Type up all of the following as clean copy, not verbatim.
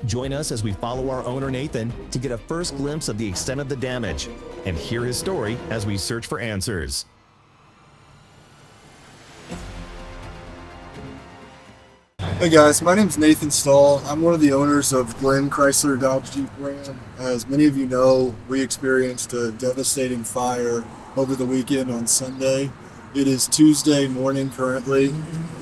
Join us as we follow our owner Nathan to get a first glimpse of the extent of the damage and hear his story as we search for answers. Hey guys, my name is Nathan Stahl. I'm one of the owners of Glenn Chrysler Dodge Jeep Ram. As many of you know, we experienced a devastating fire over the weekend on Sunday. It is Tuesday morning currently.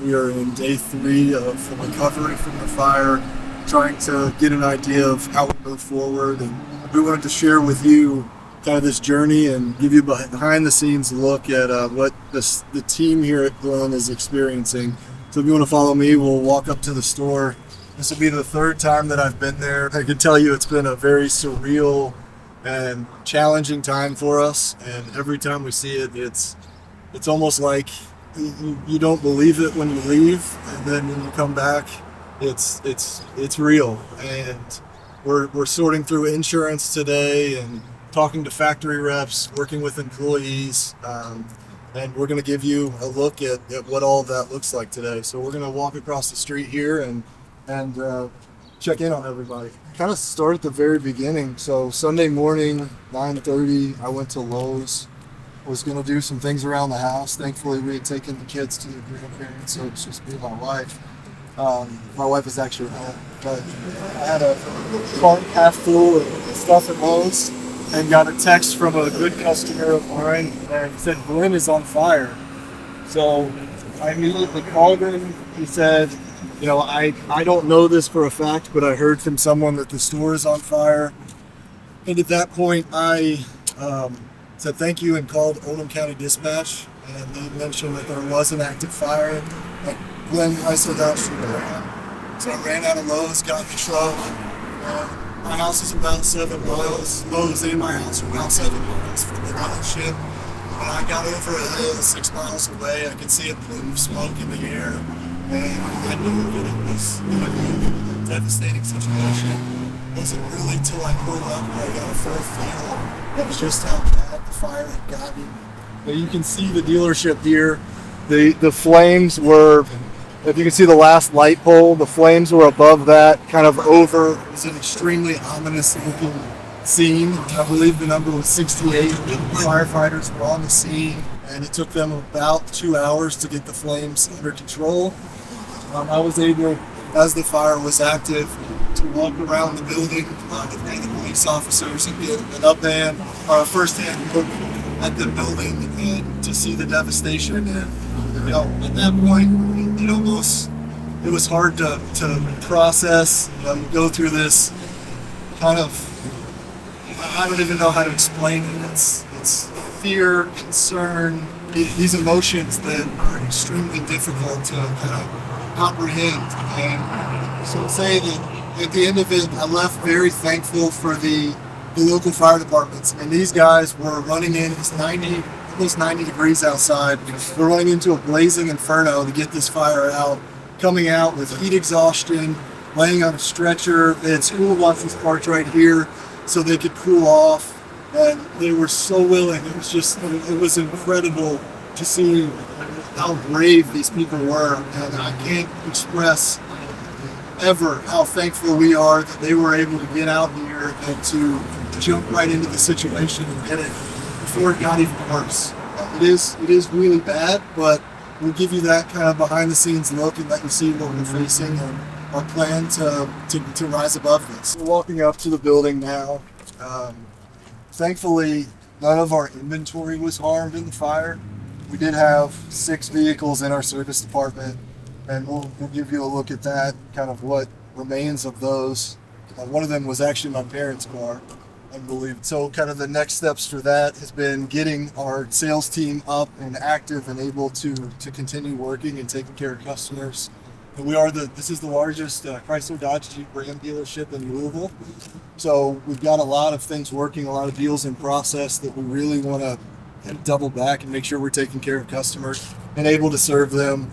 We are in day 3 of the recovery from the fire, trying to get an idea of how we move forward. And we wanted to share with you kind of this journey and give you a behind the scenes look at what the team here at Glenn is experiencing. So if you want to follow me, we'll walk up to the store. This will be the 3rd time that I've been there. I can tell you it's been a very surreal and challenging time for us. And every time we see it, it's almost like you don't believe it when you leave, and then when you come back, it's real. And we're sorting through insurance today and talking to factory reps, working with employees. And we're going to give you a look at what all of that looks like today. So we're going to walk across the street here and check in on everybody. Kind of start at the very beginning. So Sunday morning, 9:30, I went to Lowe's. Was going to do some things around the house. Thankfully, we had taken the kids to the grandparents, so it's just me and my wife. My wife is actually home, but I had a cart half full of stuff at Lowe's, and got a text from a good customer of mine that said Glenn is on fire. So I immediately called him. He said, I don't know this for a fact, but I heard from someone that the store is on fire. And at that point, I said thank you and called Oldham County Dispatch, and they mentioned that there was an active fire at Glenn Chrysler Dodge Jeep Ram. So I ran out of Lowe's, got in the truck. My house is about 7 miles. Lowe's and my house are about 7 miles from the dealership. When I got over a hill 6 miles away, I could see a plume of smoke in the air, and I knew that it was a devastating situation. It wasn't really till I pulled up where I got a full feel. It was just how bad the fire had gotten. Now you can see the dealership here. The flames were, if you can see the last light pole, the flames were above that, kind of over. It was an extremely ominous looking scene. I believe the number was 68 firefighters were on the scene, and it took them about 2 hours to get the flames under control. I was able, as the fire was active, to walk around the building with the police officers and get an first-hand look at the building and to see the devastation. And at that point, it was hard to process, go through this kind of, I don't even know how to explain it. It's fear, concern, these emotions that are extremely difficult to kind of comprehend. And so to say that at the end of it, I left very thankful for the local fire departments. And these guys were running in, it's almost 90 degrees outside. We're running into a blazing inferno to get this fire out, coming out with heat exhaustion, laying on a stretcher. They had school buses parked right here so they could cool off. And they were so willing. It was incredible to see how brave these people were. And I can't express ever how thankful we are that they were able to get out here and to jump right into the situation and get it before it got even worse. It is really bad, but we'll give you that kind of behind the scenes look and let you see what we're facing and our plan to rise above this. We're walking up to the building now. Thankfully, none of our inventory was harmed in the fire. We did have 6 vehicles in our service department, and we'll give you a look at that, kind of what remains of those. One of them was actually my parents' car, I believe. So kind of the next steps for that has been getting our sales team up and active and able to continue working and taking care of customers. And this is the largest Chrysler Dodge Jeep Ram dealership in Louisville. So we've got a lot of things working, a lot of deals in process that we really want to double back and make sure we're taking care of customers and able to serve them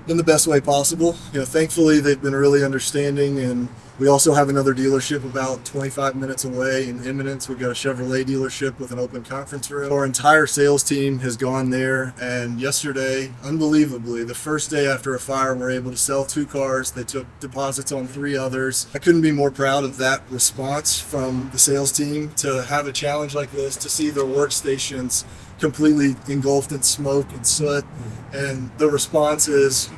in the best way possible. Thankfully they've been really understanding, and we also have another dealership about 25 minutes away in Eminence. We've got a Chevrolet dealership with an open conference room. Our entire sales team has gone there, and yesterday, unbelievably, the first day after a fire, we're able to sell 2 cars. They took deposits on 3 others. I couldn't be more proud of that response from the sales team to have a challenge like this, to see their workstations completely engulfed in smoke and soot, and the response is,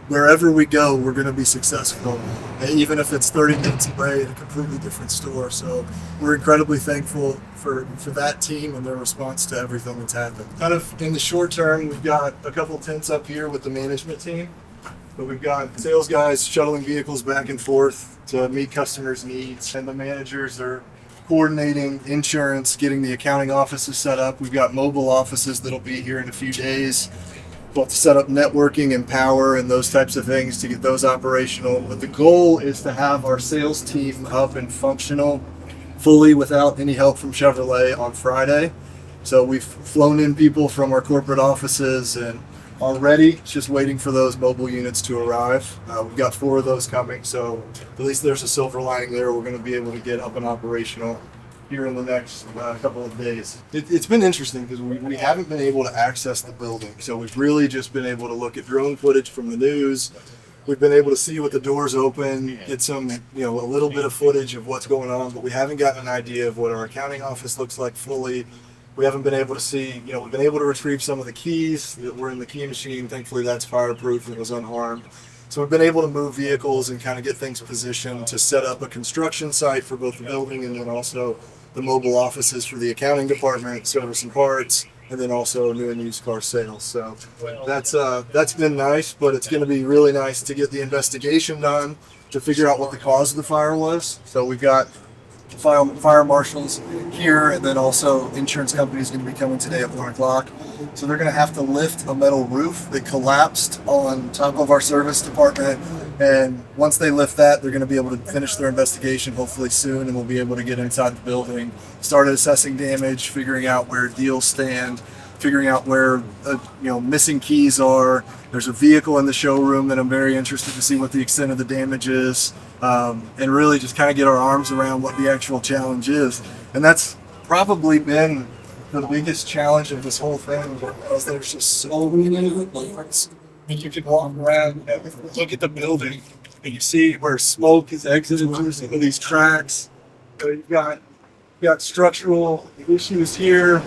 wherever we go, we're going to be successful, and even if it's 30 minutes away at a completely different store. So we're incredibly thankful for that team and their response to everything that's happened. Kind of in the short term, we've got a couple tents up here with the management team, but we've got sales guys shuttling vehicles back and forth to meet customers' needs, and the managers are coordinating insurance, getting the accounting offices set up. We've got mobile offices that'll be here in a few days. We'll have to set up networking and power and those types of things to get those operational. But the goal is to have our sales team up and functional fully without any help from Chevrolet on Friday. So we've flown in people from our corporate offices and already just waiting for those mobile units to arrive. We've got 4 of those coming, so at least there's a silver lining there. We're going to be able to get up and operational here in the next couple of days. It's been interesting because we haven't been able to access the building, so we've really just been able to look at drone footage from the news. We've been able to see what the doors open, get some, a little bit of footage of what's going on, but we haven't gotten an idea of what our accounting office looks like fully. We haven't been able to see, we've been able to retrieve some of the keys that were in the key machine. Thankfully, that's fireproof and it was unharmed. So we've been able to move vehicles and kind of get things positioned to set up a construction site for both the building and then also the mobile offices for the accounting department, service and parts, and then also new and used car sales. So that's been nice, but it's going to be really nice to get the investigation done to figure out what the cause of the fire was. So we've got fire marshals here, and then also insurance companies going to be coming today at 1 o'clock. So they're going to have to lift a metal roof that collapsed on top of our service department, and once they lift that, they're going to be able to finish their investigation hopefully soon, and we'll be able to get inside the building, start assessing damage, figuring out where deals stand, figuring out where missing keys are. There's a vehicle in the showroom that I'm very interested to see what the extent of the damage is, and really just kind of get our arms around what the actual challenge is. And that's probably been the biggest challenge of this whole thing, because there's just so many parts. You can walk around and look at the building and you see where smoke is exited through some of these tracks. You've got structural issues here.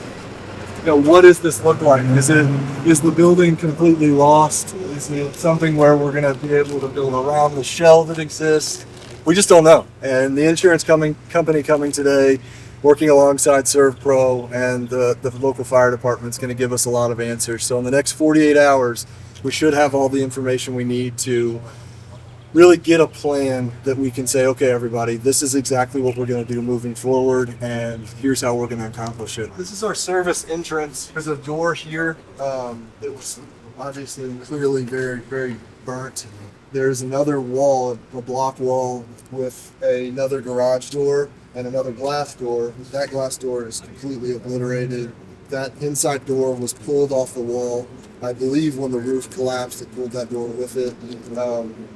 What does this look like? Is the building completely lost? Is it something where we're going to be able to build around the shell that exists? We just don't know. And the insurance company coming today, working alongside ServPro and the local fire department, is going to give us a lot of answers. So in the next 48 hours, we should have all the information we need to really get a plan that we can say, okay, everybody, this is exactly what we're going to do moving forward, and here's how we're going to accomplish it. This is our service entrance. There's a door here that was obviously clearly very, very burnt. There's another wall, a block wall, with another garage door and another glass door. That glass door is completely obliterated. That inside door was pulled off the wall. I believe when the roof collapsed, it pulled that door with it.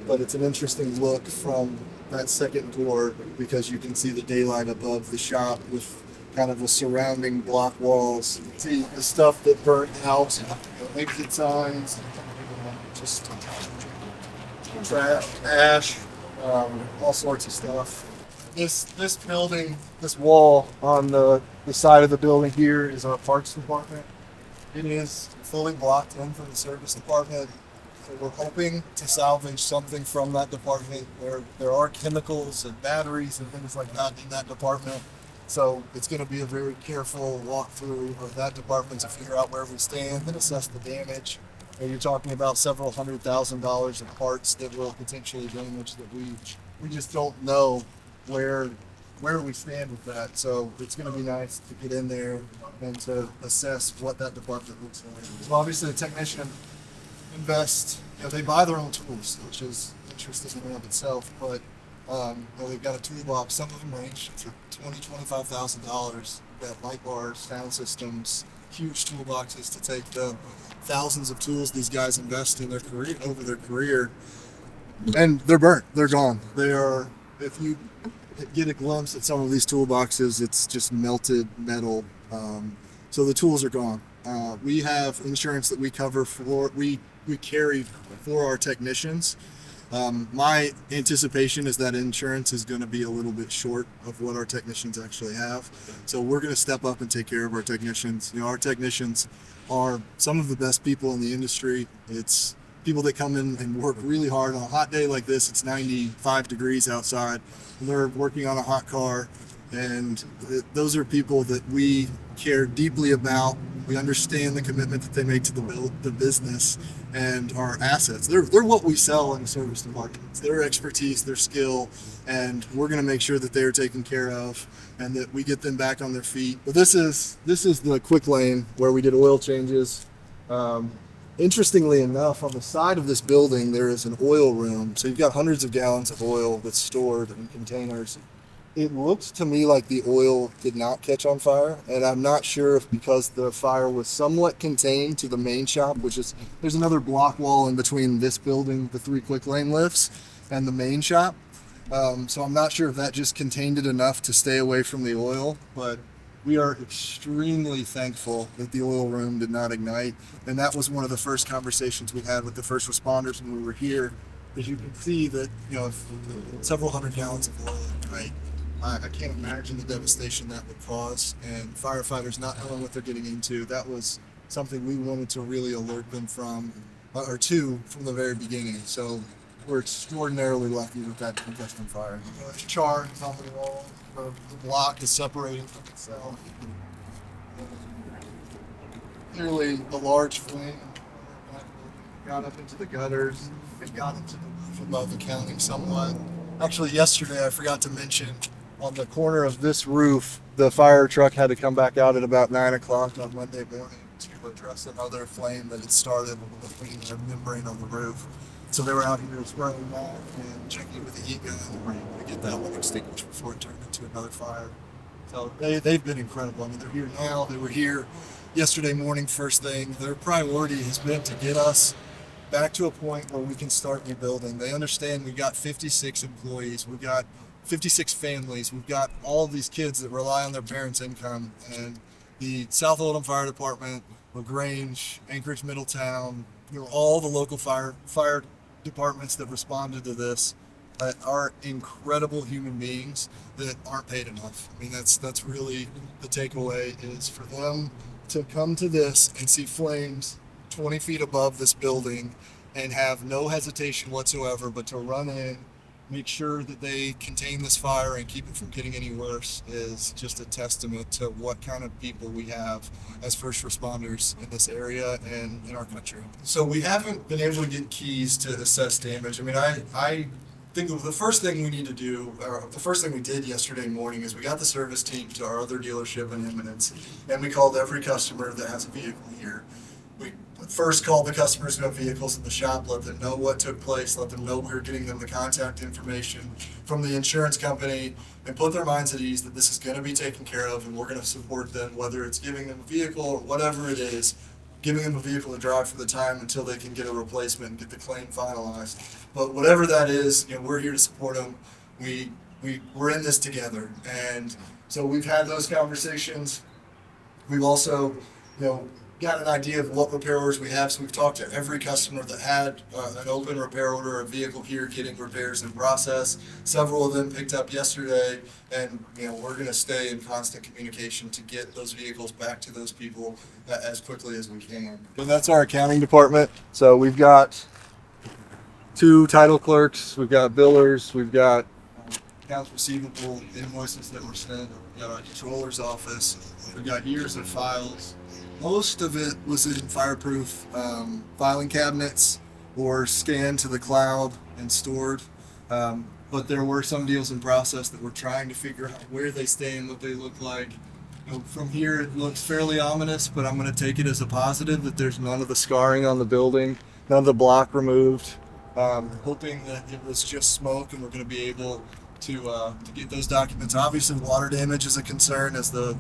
But it's an interesting look from that second door, because you can see the daylight above the shop with kind of the surrounding block walls. See the stuff that burnt out, exit signs, just trash, ash, all sorts of stuff. This building, this wall on the side of the building here is our parts department. It is fully blocked in from the service department. So we're hoping to salvage something from that department. There are chemicals and batteries and things like that in that department. So it's going to be a very careful walkthrough of that department to figure out where we stand and assess the damage. And you're talking about several $100,000 of parts that will potentially damage that we just don't know where we stand with that. So it's going to be nice to get in there and to assess what that department looks like. So obviously the technician invests, they buy their own tools, which is interesting in and of itself, but they've got a toolbox. Some of them range to $20,000 to $25,000. We've got light bars, sound systems, huge toolboxes to take the thousands of tools these guys invest in their career over their career, and they're burnt. They're gone. They are. If you get a glimpse at some of these toolboxes, it's just melted metal. So the tools are gone. We have insurance that we cover for. We carry for our technicians. My anticipation is that insurance is going to be a little bit short of what our technicians actually have. So we're going to step up and take care of our technicians. You know, our technicians are some of the best people in the industry. It's people that come in and work really hard on a hot day like this. It's 95 degrees outside, and they're working on a hot car. And those are people that we care deeply about. We understand the commitment that they make to the business and our assets. They're what we sell in the service department. It's their expertise, their skill, and we're going to make sure that they are taken care of and that we get them back on their feet. But this is the quick lane where we did oil changes. Interestingly enough, on the side of this building, there is an oil room. So you've got hundreds of gallons of oil that's stored in containers. It looks to me like the oil did not catch on fire, and I'm not sure if because the fire was somewhat contained to the main shop, which is, there's another block wall in between this building, the 3 quick lane lifts, and the main shop. So I'm not sure if that just contained it enough to stay away from the oil, but we are extremely thankful that the oil room did not ignite. And that was one of the first conversations we had with the first responders when we were here. As you can see that, you know, if several hundred gallons of oil ignite, I can't imagine the devastation that would cause, and firefighters not knowing what they're getting into. That was something we wanted to really alert them from the very beginning. So we're extraordinarily lucky with that intestine fire. There's char on the wall. The block is separating from itself. Clearly a large flame got up into the gutters and got into the roof above the counting somewhat. Actually, yesterday I forgot to mention, on the corner of this roof, the fire truck had to come back out at about 9 o'clock on Monday morning to address another flame that had started between the membrane on the roof. So they were out here spraying that and checking with the heat gun and were able to get that one extinguished before it turned into another fire. So they've been incredible. I mean, they're here now. They were here yesterday morning first thing. Their priority has been to get us back to a point where we can start rebuilding. They understand we've got 56 employees. We've got 56 families. We've got all of these kids that rely on their parents' income. And the South Oldham Fire Department, LaGrange, Anchorage, Middletown, you know, all the local fire departments that responded to this are incredible human beings that aren't paid enough. I mean, that's really the takeaway, is for them to come to this and see flames 20 feet above this building and have no hesitation whatsoever but to run in, make sure that they contain this fire and keep it from getting any worse, is just a testament to what kind of people we have as first responders in this area and in our country. So we haven't been able to get keys to assess damage. I mean, I think the first thing we need to do, or the first thing we did yesterday morning, is we got the service team to our other dealership in Eminence, and we called every customer that has a vehicle here. We first called the customers who have vehicles in the shop, let them know what took place, let them know we were getting them the contact information from the insurance company, and put their minds at ease that this is going to be taken care of and we're going to support them, whether it's giving them a vehicle or whatever it is, giving them a vehicle to drive for the time until they can get a replacement and get the claim finalized. But whatever that is, you know, we're here to support them. We're in this together. And so we've had those conversations. We've also, you know, got an idea of what repair orders we have, so we've talked to every customer that had an open repair order, a vehicle here getting repairs in process. Several of them picked up yesterday, and you know, we're going to stay in constant communication to get those vehicles back to those people as quickly as we can. And that's our accounting department. So we've got 2 title clerks, we've got billers, we've got accounts receivable, invoices that were sent, we've got our controller's office, we've got years of files. Most of it was in fireproof filing cabinets or scanned to the cloud and stored. But there were some deals in process that we're trying to figure out where they stand, what they look like. You know, from here, it looks fairly ominous, but I'm going to take it as a positive that there's none of the scarring on the building, none of the block removed. Hoping that it was just smoke and we're going to be able to get those documents. Obviously, water damage is a concern as the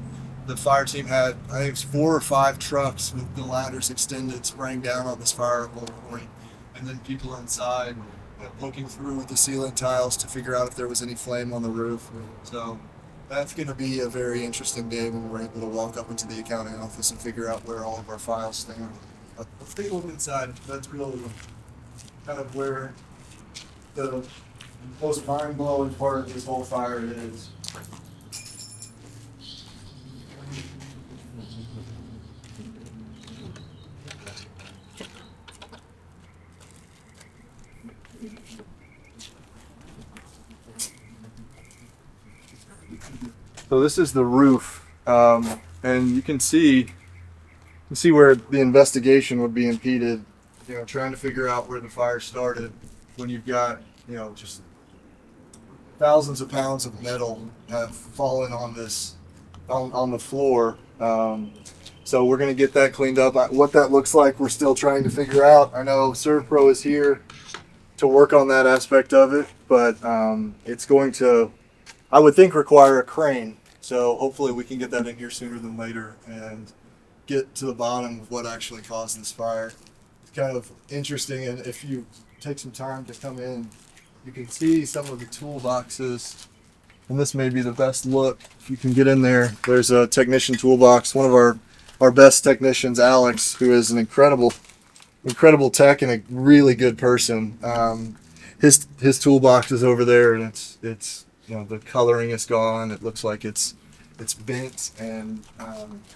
the fire team had, I think it was 4 or 5 trucks with the ladders extended, spraying down on this fire at one point, and then people inside looking through the ceiling tiles to figure out if there was any flame on the roof. So that's going to be a very interesting day when we're able to walk up into the accounting office and figure out where all of our files stand. Let's take a look inside. That's really kind of where the most mind-blowing part of this whole fire is. So this is the roof, and you can see where the investigation would be impeded. You know, trying to figure out where the fire started when you've got, you know, just thousands of pounds of metal have fallen on this on the floor. So we're gonna get that cleaned up. What that looks like, we're still trying to figure out. I know ServPro is here to work on that aspect of it, but it's going to, I would think, require a crane. So hopefully we can get that in here sooner than later and get to the bottom of what actually caused this fire. It's kind of interesting, and if you take some time to come in, you can see some of the toolboxes, and this may be the best look. If you can get in there, there's a technician toolbox. One of our best technicians, Alex, who is an incredible tech and a really good person. His toolbox is over there, and it's you know, the coloring is gone. It looks like it's bent, and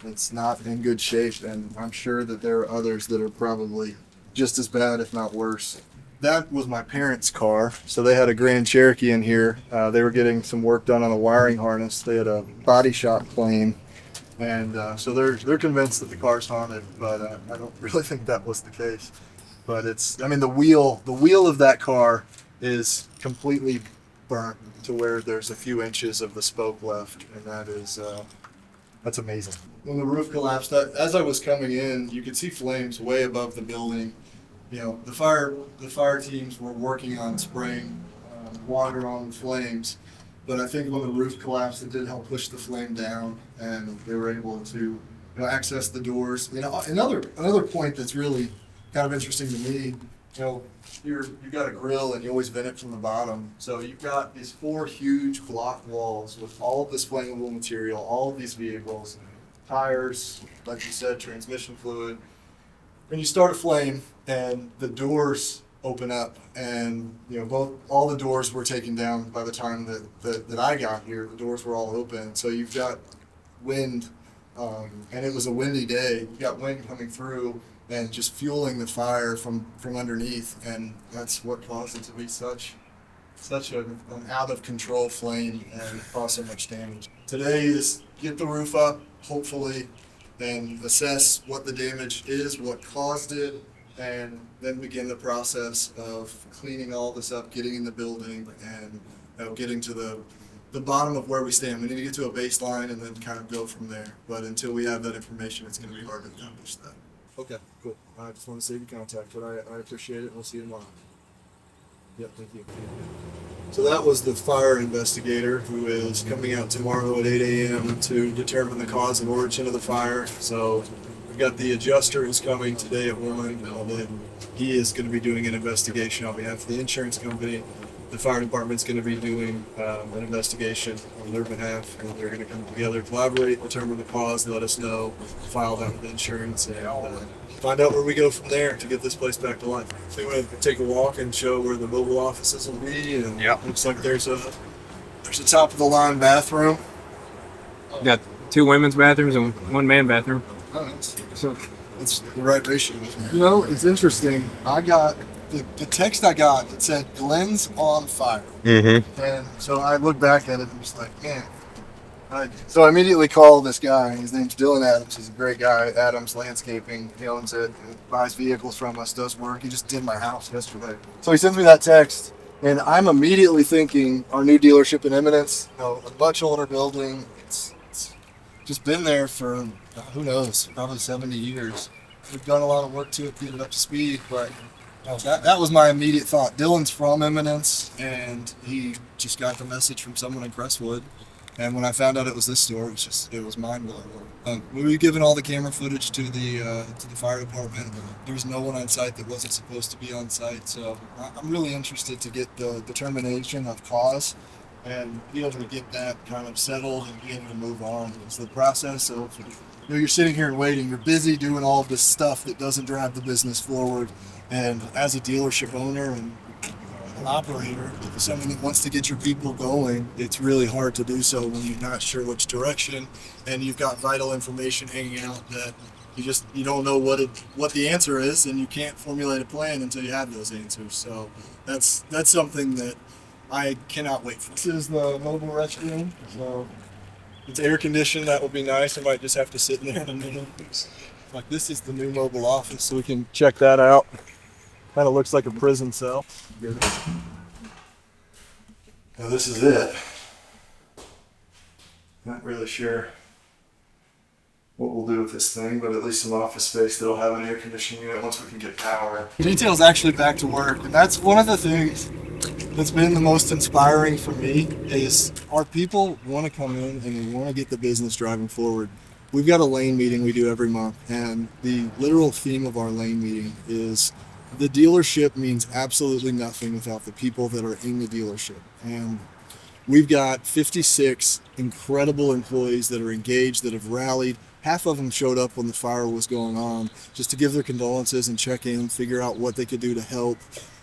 it's not in good shape, and I'm sure that there are others that are probably just as bad, if not worse. That was my parents' car, so they had a Grand Cherokee in here. They were getting some work done on a wiring harness. They had a body shop claim, and so they're convinced that the car's haunted, but I don't really think that was the case. But it's, I mean, the wheel of that car is completely burnt to where there's a few inches of the spoke left, and that's amazing. When the roof collapsed, as I was coming in, you could see flames way above the building. You know, the fire teams were working on spraying water on the flames, but I think when the roof collapsed, it did help push the flame down, and they were able to, you know, access the doors. You know, another point that's really kind of interesting to me, you know, you've got a grill and you always vent it from the bottom. So you've got these 4 huge block walls with all of this flammable material, all of these vehicles, tires, like you said, transmission fluid. When you start a flame and the doors open up, and you know, all the doors were taken down by the time that I got here. The doors were all open, so you've got wind, and it was a windy day. You got wind coming through and just fueling the fire from underneath, and that's what caused it to be such an out of control flame and cause so much damage. Today is get the roof up, hopefully, and assess what the damage is, what caused it, and then begin the process of cleaning all this up, getting in the building, and you know, getting to the bottom of where we stand. We need to get to a baseline and then kind of go from there. But until we have that information, it's going to be hard to accomplish that. Okay, cool. I just want to save your contact, but I appreciate it, and we'll see you tomorrow. Yep, thank you. So that was the fire investigator who is coming out tomorrow at 8 a.m. to determine the cause and origin of the fire. So we've got the adjuster who's coming today at 1, and then he is going to be doing an investigation on behalf of the insurance company. The fire department's going to be doing an investigation on their behalf, and they're going to come together, collaborate, determine the cause, let us know, file that with insurance, and find out where we go from there to get this place back to life. So we want to take a walk and show where the mobile offices will be, and looks like there's a top of the line bathroom. Got 2 women's bathrooms and 1 man bathroom. Oh, it's the right ratio. You know, it's interesting. I got the text I got that said Glenn's on fire. Mm-hmm. And so I looked back at it and was like, man. So I immediately called this guy. His name's Dylan Adams. He's a great guy. Adams Landscaping. He owns it. Buys vehicles from us. Does work. He just did my house yesterday. So he sends me that text, and I'm immediately thinking our new dealership in Eminence. You know, a much older building. It's just been there for who knows, probably 70 years. We've done a lot of work to it, get it up to speed, but that was my immediate thought. Dylan's from Eminence, and he just got the message from someone in Crestwood And when I found out it was this store, it was mind blowing. We were given all the camera footage to the fire department. There was no one on site that wasn't supposed to be on site. So I'm really interested to get the determination of cause and be able to get that kind of settled and be able to move on. It's the process of, you're sitting here and waiting. You're busy doing all of this stuff that doesn't drive the business forward. And as a dealership owner and an operator, someone that wants to get your people going, it's really hard to do so when you're not sure which direction and you've got vital information hanging out that you don't know what the answer is, and you can't formulate a plan until you have those answers. So that's something that I cannot wait for. This is the mobile restroom. So it's air conditioned. That will be nice. I might just have to sit in there in a minute. Like, this is the new mobile office, so we can check that out. Kind of looks like a prison cell. Now this is it. Not really sure what we'll do with this thing, but at least some office space that'll have an air conditioning unit once we can get power. Detail's actually back to work, and that's one of the things that's been the most inspiring for me is our people want to come in and they want to get the business driving forward. We've got a lane meeting we do every month, and the literal theme of our lane meeting is the dealership means absolutely nothing without the people that are in the dealership. And we've got 56 incredible employees that are engaged, that have rallied. Half of them showed up when the fire was going on just to give their condolences and check in, figure out what they could do to help.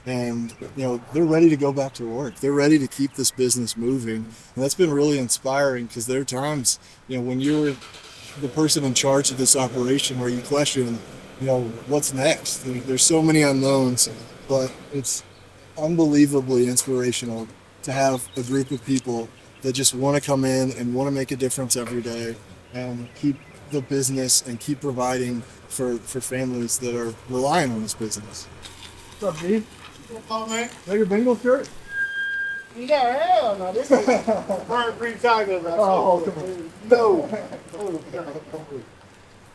And, they're ready to go back to work. They're ready to keep this business moving. And that's been really inspiring, because there are times, when you're the person in charge of this operation where you question, what's next? There's so many unknowns, but it's unbelievably inspirational to have a group of people that just want to come in and want to make a difference every day and keep the business and keep providing for families that are relying on this business. What's up, D? What's up, man? Is that your Bengal shirt? Yeah, hell no. This is Burn Free Tigers. Oh, come on. No.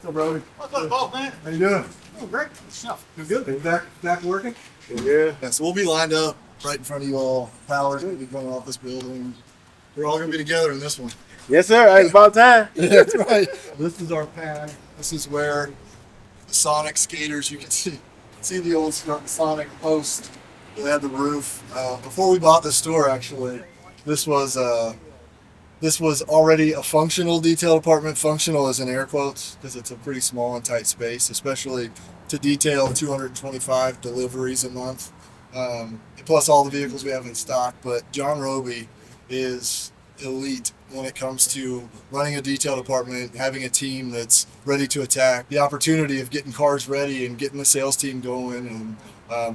What's up, brother? What's up, boss, man? How you doing? Oh, great stuff. Good. Are you back working? Yeah. So we'll be lined up right in front of you all. Power's going to be going off this building. We're all going to be together in this one. Yes, sir. It's about time. Yeah, that's right. This is our pad. This is where the Sonic skaters, you can see the old Sonic post. They had the roof. Before we bought the store, actually, this was already a functional detail department. Functional is in air quotes because it's a pretty small and tight space, especially to detail 225 deliveries a month, plus all the vehicles we have in stock. But John Roby is elite when it comes to running a detail department, having a team that's ready to attack, the opportunity of getting cars ready and getting the sales team going, and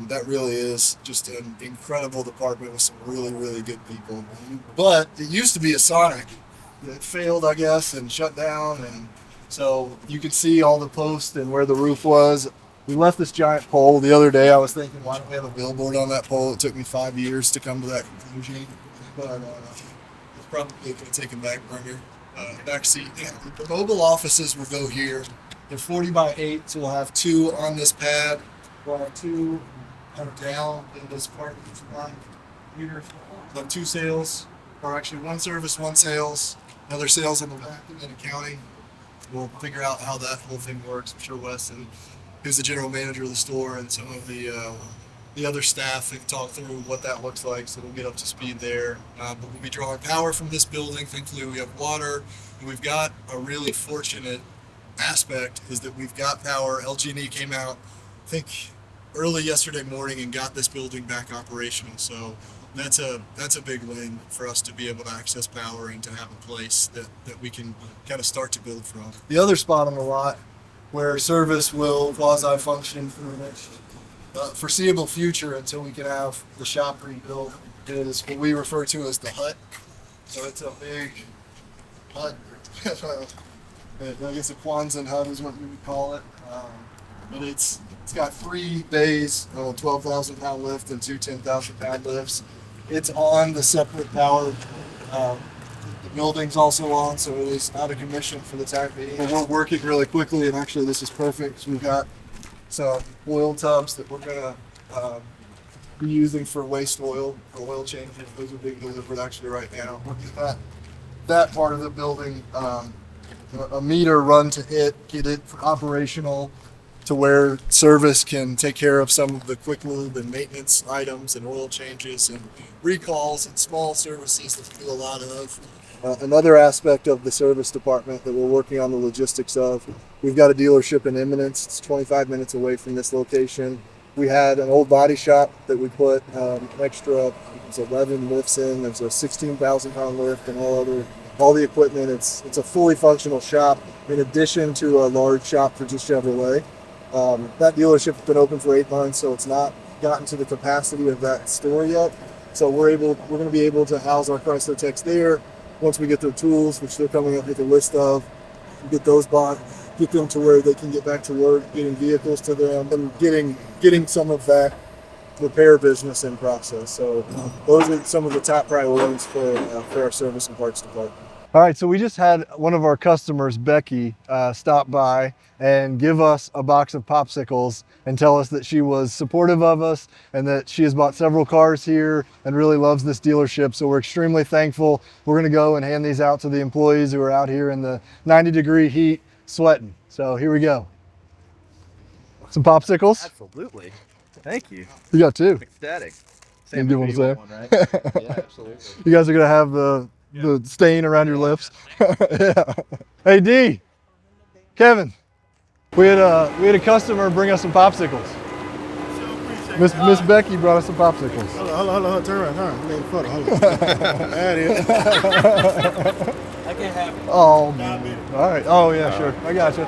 that really is just an incredible department with some really, really good people. But it used to be a Sonic that failed, I guess, and shut down, and so you could see all the posts and where the roof was. We left this giant pole the other day. I was thinking, why don't we have a billboard on that pole? It took me 5 years to come to that conclusion, but it's probably going to take a back burner, back seat. The mobile offices will go here. They're 40 by 8, so we'll have 2 on this pad. We'll have 2 kind of down in this parking lot here. We'll have 2 sales, or actually 1 service, 1 sales, another sales in the back, and then accounting. We'll figure out how that whole thing works. I'm sure Weston, who's the general manager of the store, and some of the other staff have talked through what that looks like, so we'll get up to speed there. But we'll be drawing power from this building. Thankfully, we have water, and we've got a really fortunate aspect is that we've got power. LG&E came out, I think, early yesterday morning and got this building back operational. So that's a big win for us to be able to access power and to have a place that we can kind of start to build from. The other spot on the lot where service will quasi-function for the next foreseeable future until we can have the shop rebuilt is what we refer to as the hut. So it's a big hut. I guess a Quonset hut is what we would call it. But it's got 3 bays, 12,000 pound lift and 2 10,000 pound lifts. It's on the separate power. The building's also on, so it is out of commission for the time being. But we're working really quickly, and actually this is perfect. We've got some oil tubs that we're gonna be using for waste oil, for oil changes. Those are being delivered actually right now. that part of the building, a meter run to it, get it operational to where service can take care of some of the quick lube and maintenance items and oil changes and recalls and small services that we do a lot of. Another aspect of the service department that we're working on the logistics of, we've got a dealership in Eminence. It's 25 minutes away from this location. We had an old body shop that we put extra, it's 11 lifts in. There's a 16,000 pound lift and all the equipment. It's a fully functional shop in addition to a large shop for just Chevrolet. That dealership's been open for 8 months, so it's not gotten to the capacity of that store yet. So we're going to be able to house our Chrysler techs there once we get their tools, which they're coming up with a list of, get those bought, get them to where they can get back to work, getting vehicles to them, and getting some of that repair business in process. So those are some of the top priorities for our service and parts department. All right, so we just had one of our customers, Becky, stop by and give us a box of popsicles and tell us that she was supportive of us and that she has bought several cars here and really loves this dealership. So we're extremely thankful. We're gonna go and hand these out to the employees who are out here in the 90-degree heat sweating. So here we go. Some popsicles? Absolutely. Thank you. You got two. Ecstatic. Same do you want to say? One, right? Yeah, absolutely. You guys are gonna have the stain around your lips. Yeah. Hey D, Kevin, we had a customer bring us some popsicles. Miss Becky brought us some popsicles. Hold on, turn around, I'm taking a photo, hold on. There it is. I can have it. Oh, man. All right. Oh yeah, sure. I got you.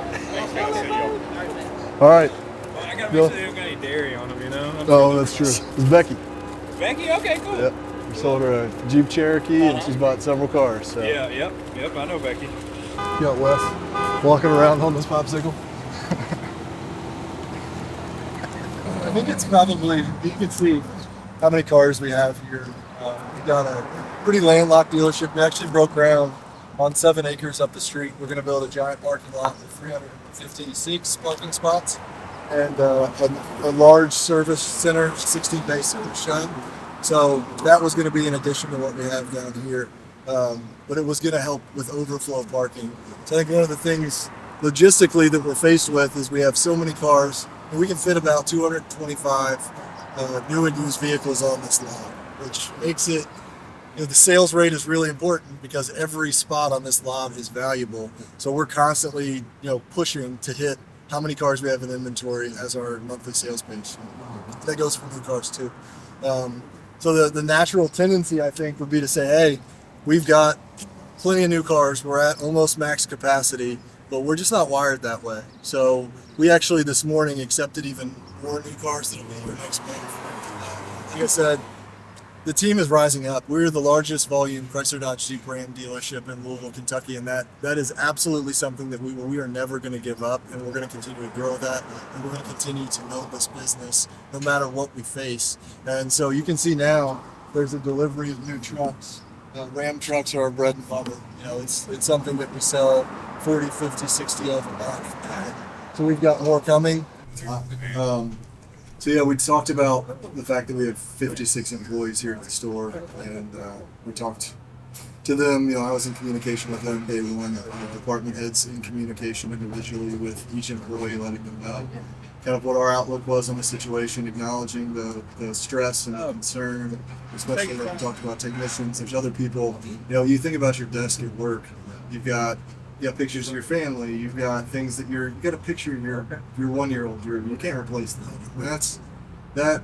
All right. Well, I gotta make sure they don't got any dairy on them, you know? Oh, that's true. It's Becky. Becky? Okay, cool. Yep. We sold her a Jeep Cherokee, and she's bought several cars. So. Yeah, yep, I know Becky. You got Wes walking around on this popsicle. I think it's probably, you can see how many cars we have here. We've got a pretty landlocked dealership. We actually broke ground on 7 acres up the street. We're going to build a giant parking lot with 356 parking spots and a large service center, 16-bay service shop. So that was going to be in addition to what we have down here. But it was going to help with overflow parking. So I think one of the things logistically that we're faced with is we have so many cars, and we can fit about 225 new and used vehicles on this lot, which makes it, the sales rate is really important because every spot on this lot is valuable. So we're constantly, pushing to hit how many cars we have in inventory as our monthly sales page. That goes for new cars too. So the natural tendency, I think, would be to say, hey, we've got plenty of new cars. We're at almost max capacity, but we're just not wired that way. So we actually this morning accepted even more new cars that'll be here next month. Like I said, the team is rising up. We're the largest volume Chrysler Dodge Jeep Ram dealership in Louisville, Kentucky, and that is absolutely something that we are never going to give up, and we're going to continue to grow that, and we're going to continue to build this business no matter what we face. And so you can see now there's a delivery of new trucks. Ram trucks are our bread and butter. It's something that we sell 40, 50, 60 of a month. So we've got more coming. So yeah, we talked about the fact that we have 56 employees here at the store, and we talked to them. I was in communication with them day one. The department heads in communication individually with each employee, letting them know kind of what our outlook was on the situation, acknowledging the stress and the concern, especially when we talked about technicians. There's other people. You think about your desk at work. You've got pictures of your family. You've got things that you got a picture of your 1-year-old. You can't replace that.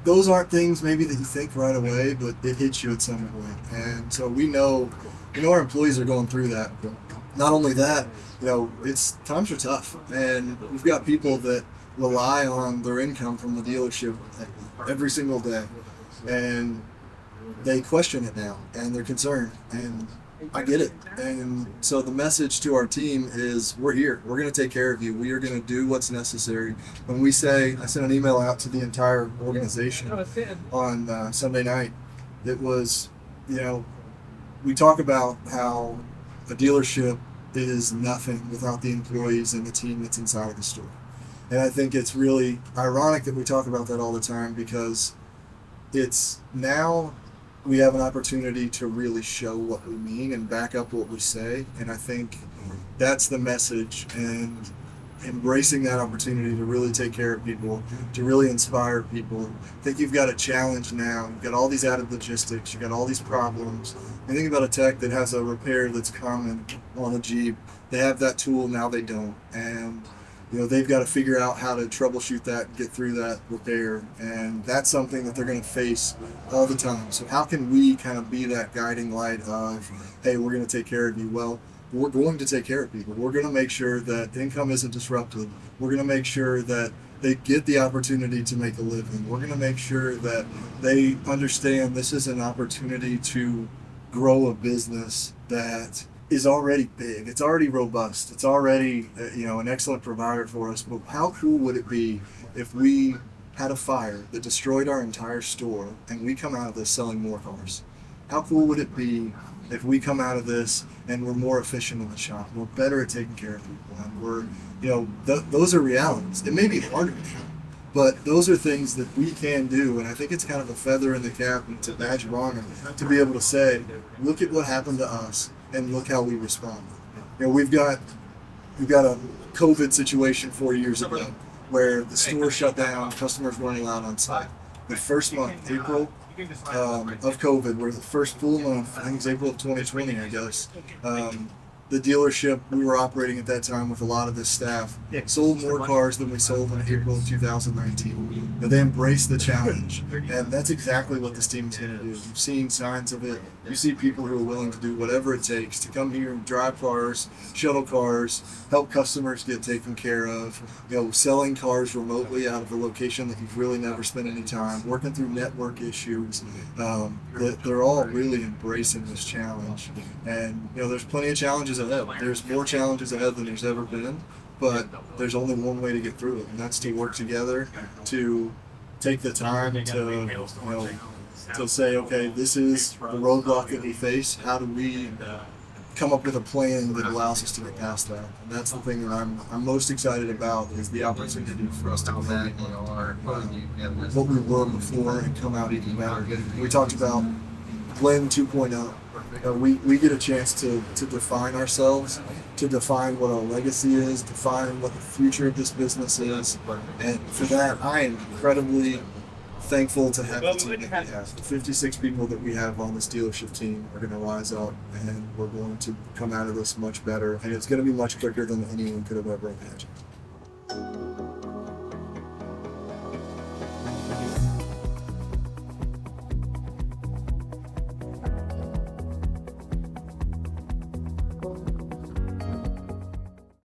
Those aren't things maybe that you think right away, but it hits you at some point. And so we know our employees are going through that. Not only that, times are tough, and we've got people that rely on their income from the dealership every single day, and they question it now, and they're concerned, and I get it. And so the message to our team is, we're here. We're going to take care of you. We are going to do what's necessary. When we say, I sent an email out to the entire organization on Sunday night. It was, we talk about how a dealership is nothing without the employees and the team that's inside of the store. And I think it's really ironic that we talk about that all the time, because it's now we have an opportunity to really show what we mean and back up what we say. And I think that's the message, and embracing that opportunity to really take care of people, to really inspire people. I think you've got a challenge now. You've got all these added logistics. You've got all these problems. You think about a tech that has a repair that's common on a Jeep. They have that tool, now they don't. And they've got to figure out how to troubleshoot that and get through that repair. And that's something that they're going to face all the time. So how can we kind of be that guiding light of, hey, we're going to take care of you? Well, we're going to take care of people. We're going to make sure that income isn't disrupted. We're going to make sure that they get the opportunity to make a living. We're going to make sure that they understand this is an opportunity to grow a business that is already big. It's already robust. It's already an excellent provider for us. But how cool would it be if we had a fire that destroyed our entire store and we come out of this selling more cars? How cool would it be if we come out of this and we're more efficient in the shop? We're better at taking care of people, and we're those are realities. It may be harder, but those are things that we can do. And I think it's kind of a feather in the cap and it's a badge of honor to be able to say, look at what happened to us and look how we respond. We've got a COVID situation 4 years ago where the store shut down, customers weren't allowed on site. The first month, April of COVID, where the first full month, I think it's April of 2020, I guess. The dealership we were operating at that time with a lot of this staff sold more cars than we sold in April of 2019. They embraced the challenge, and that's exactly what this team is going to do. You've seen signs of it. You see people who are willing to do whatever it takes to come here and drive cars, shuttle cars, help customers get taken care of, selling cars remotely out of a location that you've really never spent any time, working through network issues. They're all really embracing this challenge. And, there's plenty of challenges ahead. There's more challenges ahead than there's ever been, but there's only one way to get through it, and that's to work together, to take the time to say, okay, this is the roadblock that we face. How do we come up with a plan that allows us to get past that? And that's the thing that I'm most excited about, is the opportunity for us to go back what we were before and come out even better. We talked about Blend 2.0. We get a chance to define ourselves, to define what our legacy is, define what the future of this business is. And for that, I am incredibly thankful to have the team that we have. The 56 people that we have on this dealership team are going to rise up, and we're going to come out of this much better. And it's going to be much quicker than anyone could have ever imagined.